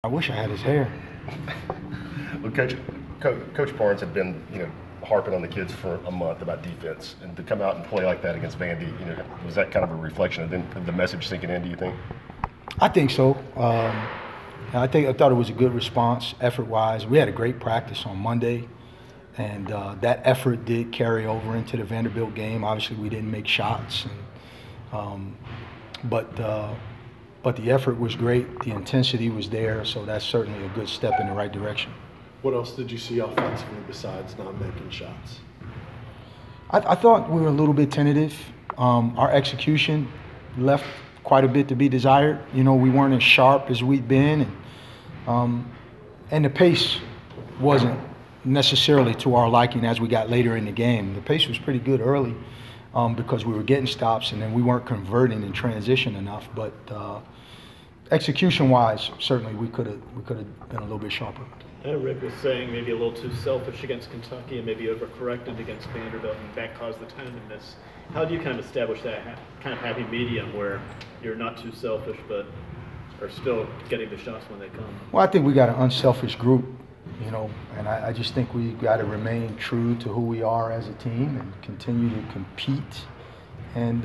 I wish I had his hair. Well, Coach Barnes had been, harping on the kids for a month about defense, and to come out and play like that against Vandy, was that kind of a reflection of the message sinking in? Do you think? I think so. I thought it was a good response, effort-wise. We had a great practice on Monday, and that effort did carry over into the Vanderbilt game. Obviously, we didn't make shots, but the effort was great. The intensity was there, so that's certainly a good step in the right direction. What else did you see offensively besides not making shots? I thought we were a little bit tentative. Our execution left quite a bit to be desired. We weren't as sharp as we'd been, and the pace wasn't necessarily to our liking as we got later in the game. The pace was pretty good early because we were getting stops, and then we weren't converting in transition enough. But execution-wise, certainly we could have been a little bit sharper. Rick was saying maybe a little too selfish against Kentucky and maybe overcorrected against Vanderbilt, and that caused the tenderness. How do you kind of establish that kind of happy medium where you're not too selfish but are still getting the shots when they come? Well, I think we got an unselfish group, and I just think we got to remain true to who we are as a team and continue to compete. And,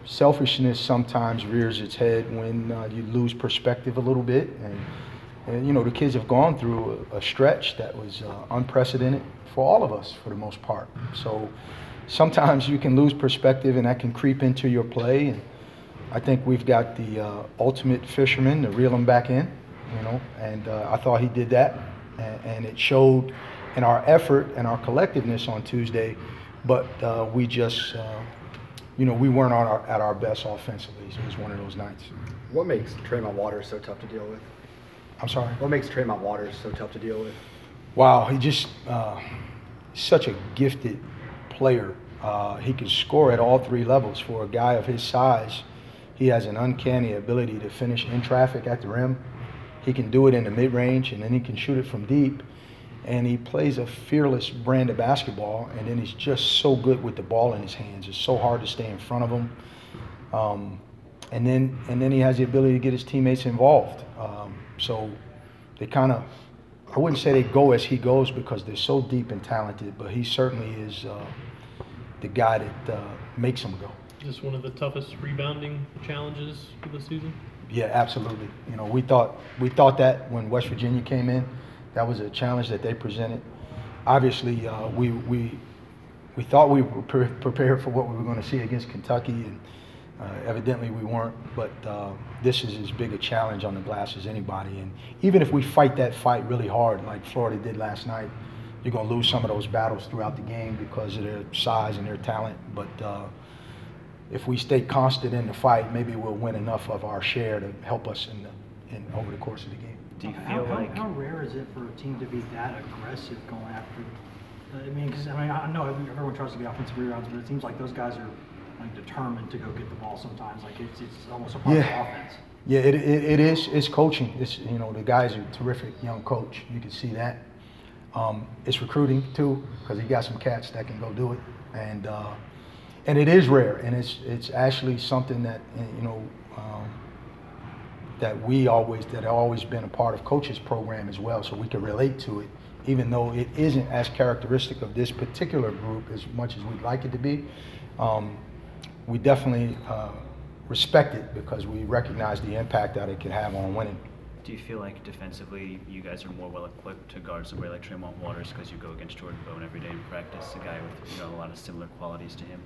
selfishness sometimes rears its head when you lose perspective a little bit. And the kids have gone through a stretch that was unprecedented for all of us for the most part. So sometimes you can lose perspective and that can creep into your play. And I think we've got the ultimate fisherman to reel him back in, and I thought he did that. And it showed in our effort and our collectiveness on Tuesday, but we just, we weren't at our best offensively. So it was one of those nights. What makes Tremont Waters so tough to deal with? I'm sorry? What makes Tremont Waters so tough to deal with? Wow, he just such a gifted player. He can score at all three levels. For a guy of his size, he has an uncanny ability to finish in traffic at the rim. He can do it in the mid-range, and then he can shoot it from deep. And he plays a fearless brand of basketball, and then he's just so good with the ball in his hands. It's so hard to stay in front of him. And then he has the ability to get his teammates involved. So they kind of, I wouldn't say they go as he goes because they're so deep and talented, but he certainly is the guy that makes them go. Is this one of the toughest rebounding challenges for the season? Yeah, absolutely. We thought that when West Virginia came in, that was a challenge that they presented. Obviously, we thought we were prepared for what we were going to see against Kentucky, and evidently we weren't, but this is as big a challenge on the glass as anybody. And even if we fight that fight really hard, like Florida did last night, you're going to lose some of those battles throughout the game because of their size and their talent. But if we stay constant in the fight, maybe we'll win enough of our share to help us over the course of the game. Do you feel how rare is it for a team to be that aggressive going after? Because I know everyone tries to get offensive rebounds, but it seems like those guys are determined to go get the ball sometimes. Like it's almost a part of the offense. Yeah, it is. It's coaching. It's the guy's a terrific young coach. You can see that. It's recruiting too, because he got some cats that can go do it, and it is rare, and it's actually something that that always been a part of coach's program as well, so we can relate to it, even though it isn't as characteristic of this particular group as much as we'd like it to be. We definitely respect it because we recognize the impact that it can have on winning. Do you feel like defensively you guys are more well-equipped to guard somebody like Tremont Waters because you go against Jordan Bone every day in practice, a guy with a lot of similar qualities to him?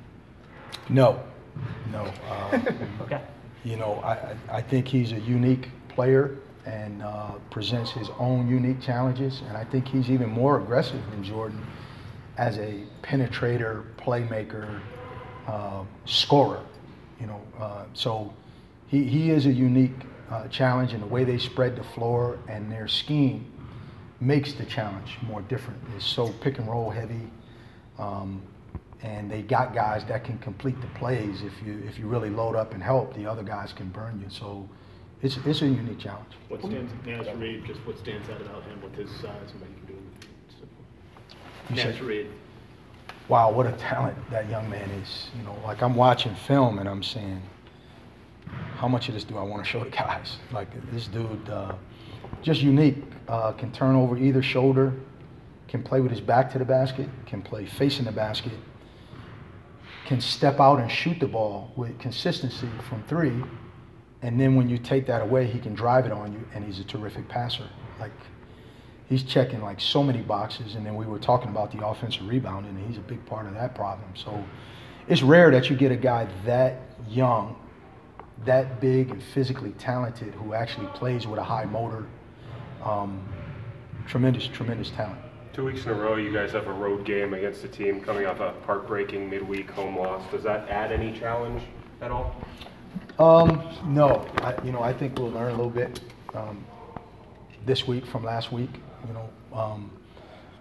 No. Okay. I think he's a unique player and presents his own unique challenges, and I think he's even more aggressive than Jordan as a penetrator, playmaker, scorer. So he is a unique challenge, and the way they spread the floor and their scheme makes the challenge more different. It's so pick and roll heavy, and they got guys that can complete the plays. If you really load up and help, the other guys can burn you. So it's a unique challenge. What stands out about him with his size and what he can do? Naz Reid. Wow, what a talent that young man is. Like I'm watching film and I'm saying, how much of this do I want to show the guys? Like, this dude, just unique, can turn over either shoulder, can play with his back to the basket, can play facing the basket, can step out and shoot the ball with consistency from three, and then when you take that away, he can drive it on you, and he's a terrific passer. Like, he's checking like so many boxes, and then we were talking about the offensive rebounding, and he's a big part of that problem. So it's rare that you get a guy that young, that big and physically talented who actually plays with a high motor. Tremendous talent. 2 weeks in a row, you guys have a road game against a team coming off a heartbreaking midweek home loss. Does that add any challenge at all? No. I think we'll learn a little bit this week from last week.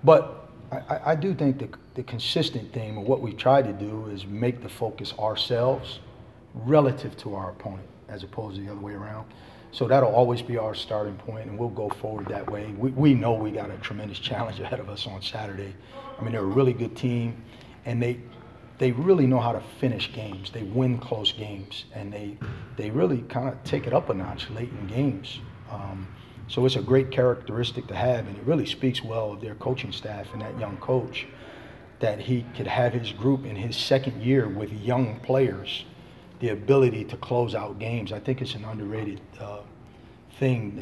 But I do think the consistent theme of what we try to do is make the focus ourselves relative to our opponent, as opposed to the other way around. So that'll always be our starting point, and we'll go forward that way. We know we got a tremendous challenge ahead of us on Saturday. I mean, they're a really good team, and they really know how to finish games. They win close games, and they really kind of take it up a notch late in games. So it's a great characteristic to have, and it really speaks well of their coaching staff and that young coach, that he could have his group in his second year with young players, the ability to close out games. I think it's an underrated thing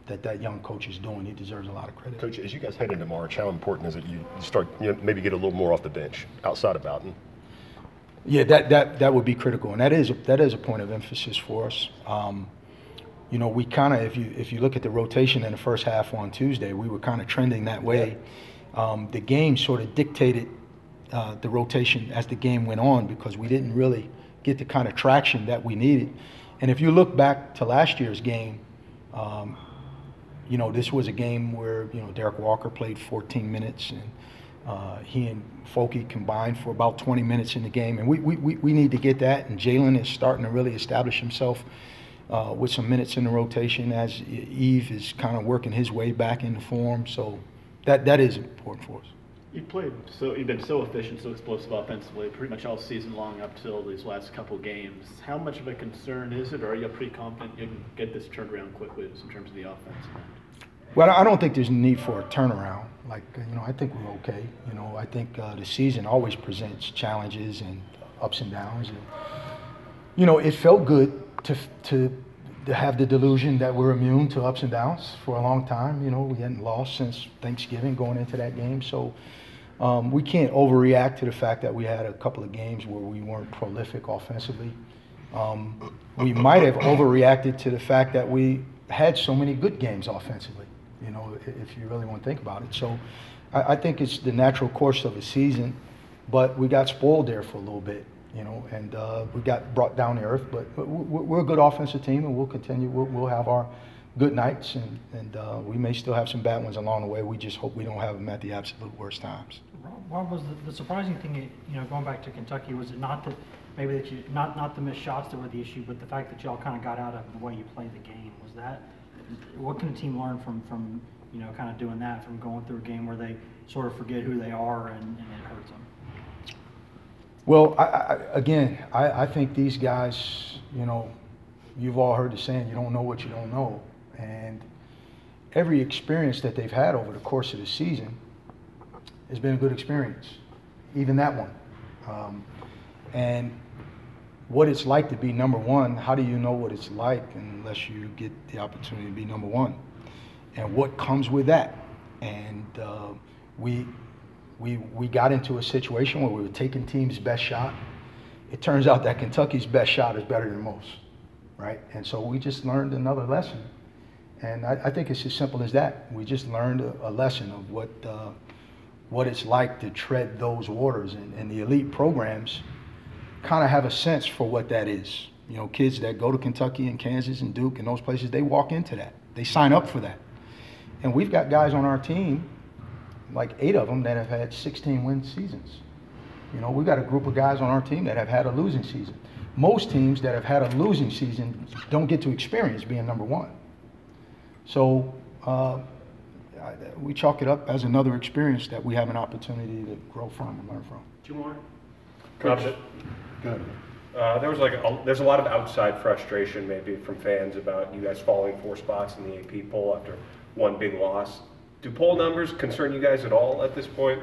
that young coach is doing. He deserves a lot of credit. Coach, as you guys head into March, how important is it you start, maybe get a little more off the bench outside of Boughton? Yeah, that would be critical, and that is a point of emphasis for us. We kind of, if you look at the rotation in the first half on Tuesday, we were kind of trending that way. The game sort of dictated the rotation as the game went on, because we didn't really get the kind of traction that we needed. And if you look back to last year's game, this was a game where, Derek Walker played 14 minutes, and he and Folke combined for about 20 minutes in the game. And we need to get that, and Jalen is starting to really establish himself with some minutes in the rotation as Eve is kind of working his way back into form. So that is important for us. You've been so efficient, so explosive offensively pretty much all season long up till these last couple games. How much of a concern is it, or are you pretty confident you can get this turned around quickly in terms of the offense? Well, I don't think there's a need for a turnaround. Like, I think we're okay. I think the season always presents challenges and ups and downs. And, it felt good to have the delusion that we're immune to ups and downs for a long time. We hadn't lost since Thanksgiving going into that game. So we can't overreact to the fact that we had a couple of games where we weren't prolific offensively. We might have overreacted to the fact that we had so many good games offensively, if you really want to think about it. So I think it's the natural course of a season, but we got spoiled there for a little bit, and we got brought down to earth. But we're a good offensive team, and we'll continue. We'll have our good nights, and we may still have some bad ones along the way. We just hope we don't have them at the absolute worst times. What was the surprising thing, going back to Kentucky, was it not that maybe that you not the missed shots that were the issue, but the fact that y'all kind of got out of the way you played the game? Was that, what can a team learn from kind of doing that, from going through a game where they sort of forget who they are and it hurts them? Well, I think these guys, you've all heard the saying, you don't know what you don't know. And every experience that they've had over the course of the season has been a good experience, even that one. And what it's like to be number one, how do you know what it's like unless you get the opportunity to be number one? And what comes with that? And we got into a situation where we were taking teams' best shot. It turns out that Kentucky's best shot is better than most, right? And so we just learned another lesson. And I think it's as simple as that. We just learned a lesson of what it's like to tread those waters. And the elite programs kind of have a sense for what that is. Kids that go to Kentucky and Kansas and Duke and those places, they walk into that. They sign up for that. And we've got guys on our team, like 8 of them, that have had 16-win seasons. We've got a group of guys on our team that have had a losing season. Most teams that have had a losing season don't get to experience being number one. So we chalk it up as another experience that we have an opportunity to grow from and learn from. 2 more. Coach, go There's a lot of outside frustration maybe from fans about you guys falling 4 spots in the AP poll after one big loss. Do poll numbers concern you guys at all at this point?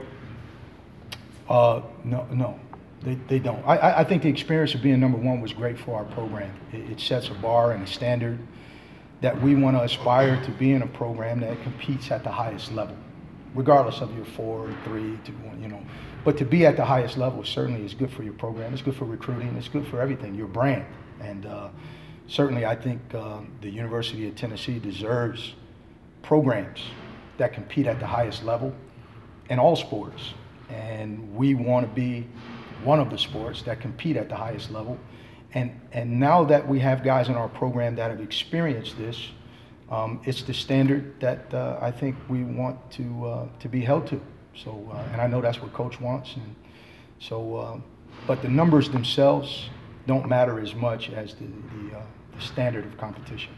No, they don't. I think the experience of being #1 was great for our program. It sets a bar and a standard that we want to aspire to be in a program that competes at the highest level, regardless of your 4, 3, 2, 1, you know. But to be at the highest level certainly is good for your program. It's good for recruiting. It's good for everything, your brand. And certainly I think the University of Tennessee deserves programs that compete at the highest level in all sports. And we want to be one of the sports that compete at the highest level. And now that we have guys in our program that have experienced this, it's the standard that I think we want to be held to. So, and I know that's what Coach wants. And so, but the numbers themselves don't matter as much as the standard of competition.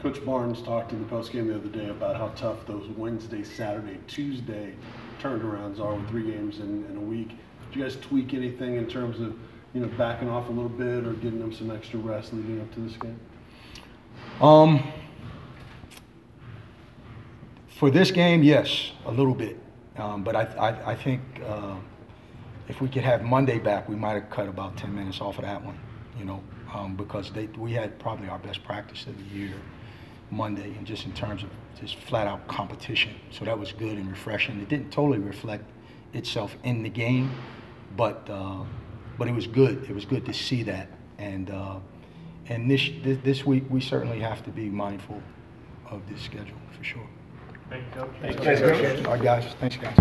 Coach Barnes talked in the postgame the other day about how tough those Wednesday, Saturday, Tuesday turnarounds are with 3 games in a week. Did you guys tweak anything in terms of, you know, backing off a little bit or getting them some extra rest leading up to this game? For this game, yes, a little bit. But I think if we could have Monday back, we might have cut about 10 minutes off of that one, you know, because we had probably our best practice of the year Monday, and just in terms of just flat out competition. So that was good and refreshing. It didn't totally reflect itself in the game, but it was good. It was good to see that. And this week we certainly have to be mindful of this schedule for sure. Thank you, Coach. Thanks, Coach. All right, guys. Thanks, guys.